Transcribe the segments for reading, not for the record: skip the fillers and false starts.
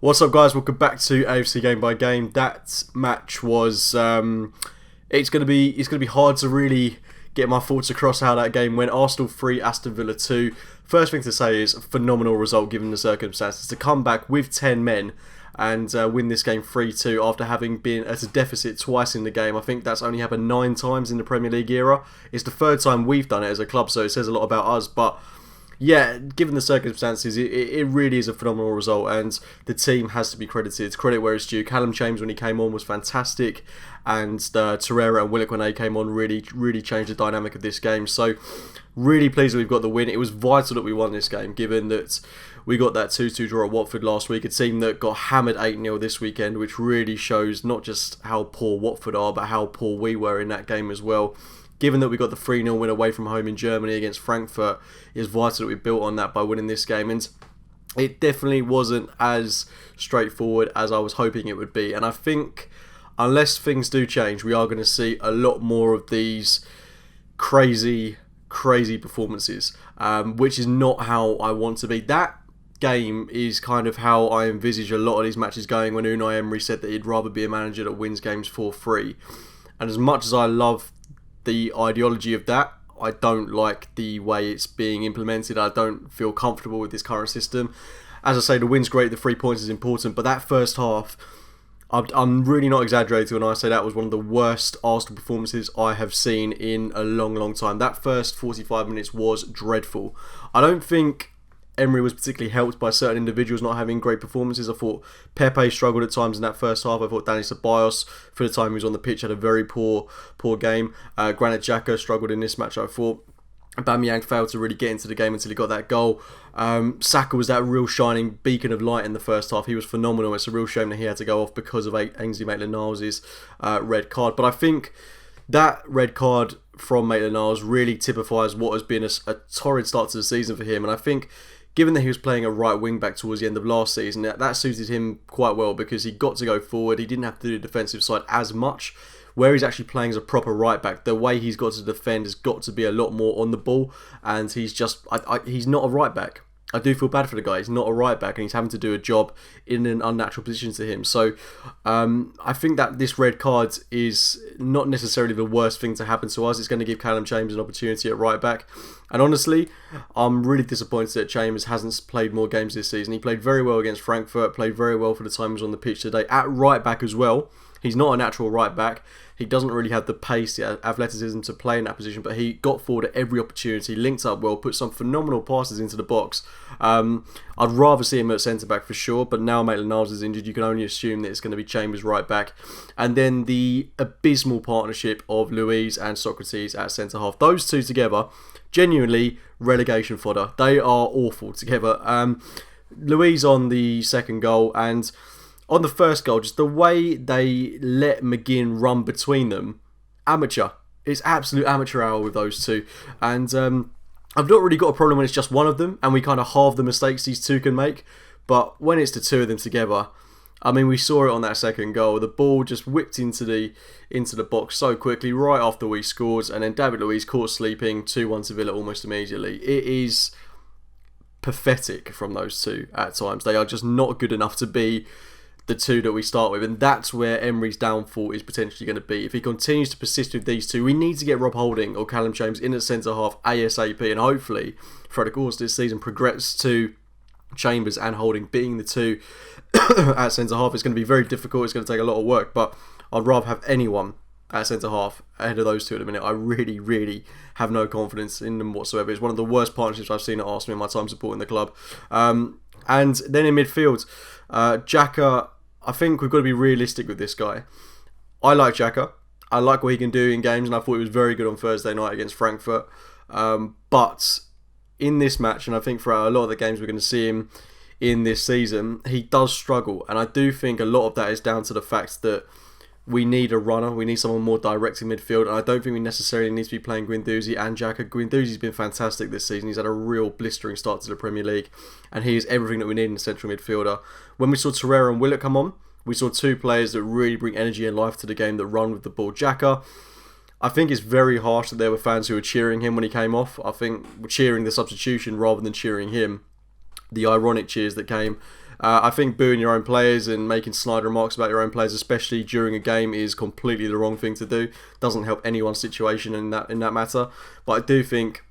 What's up, guys? Welcome back to AFC Game by Game. That match was it's gonna be hard to really get my thoughts across how that game went. Arsenal 3, Aston Villa 2. First thing to say is a phenomenal result given the circumstances. To come back with 10 men and win this game 3-2 after having been at a deficit twice in the game. I think that's only happened 9 times in the Premier League era. It's the third time we've done it as a club, so it says a lot about us. But yeah, given the circumstances, it really is a phenomenal result, and the team has to be credited. Credit where it's due. Callum James, when he came on, was fantastic, and Torreira and Willock, when they came on, really changed the dynamic of this game. So, really pleased that we've got the win. It was vital that we won this game, given that we got that 2-2 draw at Watford last week, a team that got hammered 8-0 this weekend, which really shows not just how poor Watford are, but how poor we were in that game as well. Given that we got the 3-0 win away from home in Germany against Frankfurt, it's vital that we built on that by winning this game. And it definitely wasn't as straightforward as I was hoping it would be. And I think unless things do change, we are going to see a lot more of these crazy performances, which is not how I want to be. That game is kind of how I envisage a lot of these matches going, when Unai Emery said that he'd rather be a manager that wins games 4-3. And as much as I love the ideology of that, I don't like the way it's being implemented. I don't feel comfortable with this current system. As I say, the win's great, the 3 points is important, but that first half, I'm really not exaggerating when I say that was one of the worst Arsenal performances I have seen in a long time. That first 45 minutes was dreadful. I don't think Emery was particularly helped by certain individuals not having great performances. I thought Pepe struggled at times in that first half. I thought Dani Ceballos, for the time he was on the pitch, had a very poor game. Granit Xhaka struggled in this match, I thought. Aubameyang failed to really get into the game until he got that goal. Saka was that real shining beacon of light in the first half. He was phenomenal. It's a real shame that he had to go off because of Ainsley Maitland-Niles' red card. But I think that red card from Maitland-Niles really typifies what has been a torrid start to the season for him. And I think, given that he was playing a right wing back towards the end of last season, that suited him quite well because he got to go forward. He didn't have to do the defensive side as much. Where he's actually playing as a proper right back, the way he's got to defend has got to be a lot more on the ball, and he's just he's not a right back. I do feel bad for the guy. He's not a right back, and he's having to do a job in an unnatural position to him. So I think that this red card is not necessarily the worst thing to happen to us. It's going to give Callum Chambers an opportunity at right back. And honestly, I'm really disappointed that Chambers hasn't played more games this season. He played very well against Frankfurt, played very well for the time he was on the pitch today. At right back as well. He's not a natural right back. He doesn't really have the pace, the athleticism to play in that position, but he got forward at every opportunity, linked up well, put some phenomenal passes into the box. I'd rather see him at centre-back for sure, but now Maitland-Niles is injured, you can only assume that it's going to be Chambers right back. And then the abysmal partnership of Luiz and Socrates at centre-half. Those two together, genuinely relegation fodder. They are awful together. Luiz on the second goal, and on the first goal, just the way they let McGinn run between them, amateur. It's absolute amateur hour with those two. And I've not really got a problem when it's just one of them and we kind of halve the mistakes these two can make. But when it's the two of them together, I mean, we saw it on that second goal. The ball just whipped into the box so quickly right after we scored, and then David Luiz caught sleeping, 2-1 to Villa almost immediately. It is pathetic from those two at times. They are just not good enough to be the two that we start with, and that's where Emery's downfall is potentially going to be. If he continues to persist with these two, we need to get Rob Holding or Callum James in at centre-half ASAP, and hopefully, throughout the course of this season, progress to Chambers and Holding being the two at centre-half. It's going to be very difficult, it's going to take a lot of work, but I'd rather have anyone at centre-half ahead of those two at the minute. I really have no confidence in them whatsoever. It's one of the worst partnerships I've seen at Arsenal in my time supporting the club. And then in midfield, Xhaka, I think we've got to be realistic with this guy. I like Xhaka. I like what he can do in games, and I thought he was very good on Thursday night against Frankfurt. But in this match, and I think throughout a lot of the games we're going to see him in this season, he does struggle. And I do think a lot of that is down to the fact that we need a runner. We need someone more direct in midfield. And I don't think we necessarily need to be playing Guendouzi and Xhaka. Guendouzi's been fantastic this season. He's had a real blistering start to the Premier League. And he is everything that we need in a central midfielder. When we saw Torreira and Willock come on, we saw two players that really bring energy and life to the game, that run with the ball. Xhaka, I think it's very harsh that there were fans who were cheering him when he came off. I think we're cheering the substitution rather than cheering him. The ironic cheers that came I think booing your own players and making snide remarks about your own players, especially during a game, is completely the wrong thing to do. Doesn't help anyone's situation in that matter. But I do think,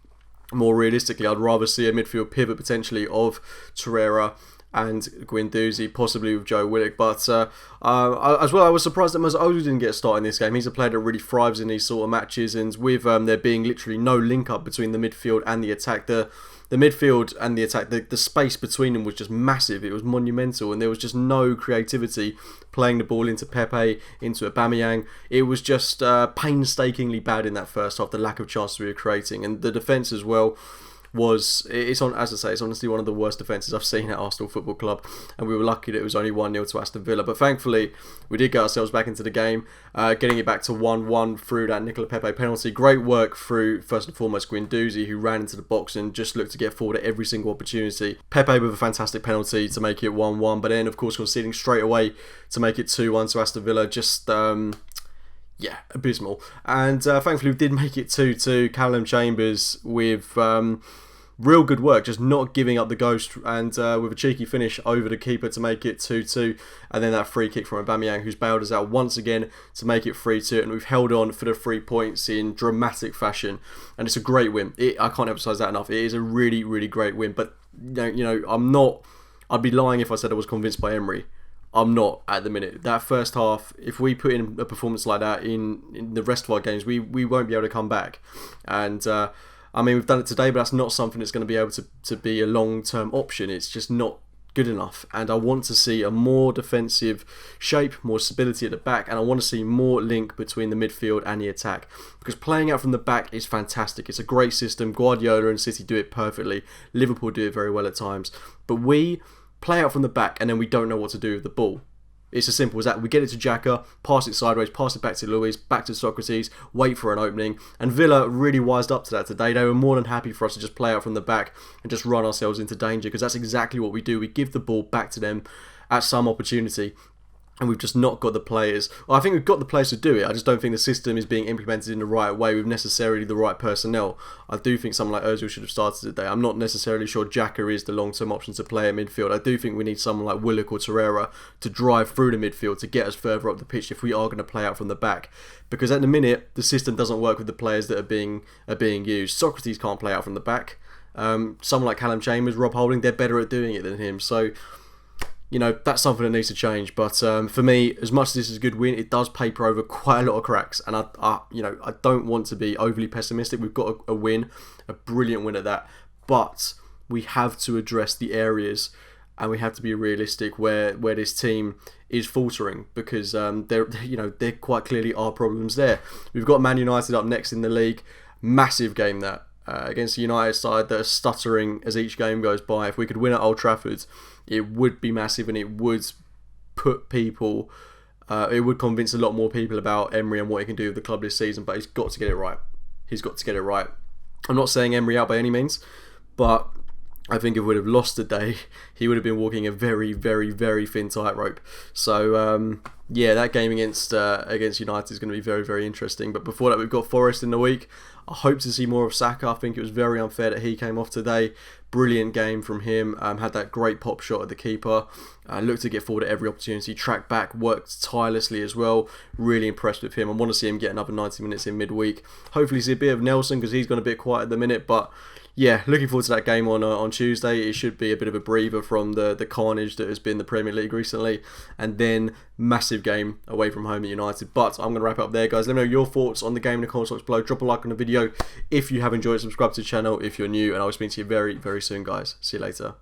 more realistically, I'd rather see a midfield pivot potentially of Torreira and Guendouzi, possibly with Joe Willock. But as well, I was surprised that Mazola didn't get a start in this game. He's a player that really thrives in these sort of matches, and with there being literally no link up between the midfield and the attack, the midfield and the attack, the space between them was just massive. It was monumental, and there was just no creativity playing the ball into Pepe, into Aubameyang. It was just painstakingly bad in that first half, the lack of chances we were creating, and the defence as well. It's honestly one of the worst defences I've seen at Arsenal Football Club, and we were lucky that it was only 1-0 to Aston Villa. But thankfully, we did get ourselves back into the game, getting it back to 1-1 through that Nicola Pepe penalty. Great work through, first and foremost, Guendouzi, who ran into the box and just looked to get forward at every single opportunity. Pepe with a fantastic penalty to make it 1-1, but then, of course, conceding straight away to make it 2-1 to Aston Villa. Just abysmal. And thankfully we did make it 2-2. Callum Chambers with real good work, just not giving up the ghost, and with a cheeky finish over the keeper to make it 2-2, and then that free kick from Aubameyang, who's bailed us out once again to make it 3-2, and we've held on for the 3 points in dramatic fashion, and it's a great win. I can't emphasise that enough. It is a really, really great win, but I'd be lying if I said I was convinced by Emery. I'm not at the minute. That first half, if we put in a performance like that in the rest of our games, we won't be able to come back. And we've done it today, but that's not something that's going to be able to be a long-term option. It's just not good enough. And I want to see a more defensive shape, more stability at the back, and I want to see more link between the midfield and the attack. Because playing out from the back is fantastic. It's a great system. Guardiola and City do it perfectly. Liverpool do it very well at times. But we play out from the back and then we don't know what to do with the ball. It's as simple as that. We get it to Xhaka, pass it sideways, pass it back to Luis, back to Socrates, wait for an opening. And Villa really wised up to that today. They were more than happy for us to just play out from the back and just run ourselves into danger, because that's exactly what we do. We give the ball back to them at some opportunity. And we've just not got the players. Well, I think we've got the players to do it. I just don't think the system is being implemented in the right way with necessarily the right personnel. I do think someone like Ozil should have started today. I'm not necessarily sure Xhaka is the long-term option to play at midfield. I do think we need someone like Willock or Torreira to drive through the midfield to get us further up the pitch if we are going to play out from the back. Because at the minute, the system doesn't work with the players that are being used. Socrates can't play out from the back. Someone like Callum Chambers, Rob Holding, they're better at doing it than him. So that's something that needs to change. But for me, as much as this is a good win, it does paper over quite a lot of cracks. And I don't want to be overly pessimistic. We've got a win, a brilliant win at that. But we have to address the areas, and we have to be realistic where this team is faltering, because there quite clearly are problems there. We've got Man United up next in the league. Massive game that. Against the United side that are stuttering as each game goes by. If we could win at Old Trafford, it would be massive, and it would put people, it would convince a lot more people about Emery and what he can do with the club this season. But he's got to get it right. He's got to get it right. I'm not saying Emery out by any means, but I think if we would have lost today, he would have been walking a very, very, very thin tightrope. So that game against United is going to be very, very interesting. But before that, we've got Forest in the week. I hope to see more of Saka. I think it was very unfair that he came off today. Brilliant game from him. Had that great pop shot at the keeper. Looked to get forward at every opportunity. Tracked back, worked tirelessly as well. Really impressed with him. I want to see him get another 90 minutes in midweek. Hopefully see a bit of Nelson, because he's gone a bit quiet at the minute. But yeah, looking forward to that game on Tuesday. It should be a bit of a breather from the carnage that has been the Premier League recently. And then massive game away from home at United. But I'm going to wrap it up there, guys. Let me know your thoughts on the game in the comments box below. Drop a like on the video if you have enjoyed. Subscribe to the channel if you're new. And I'll speak to you very, very soon, guys. See you later.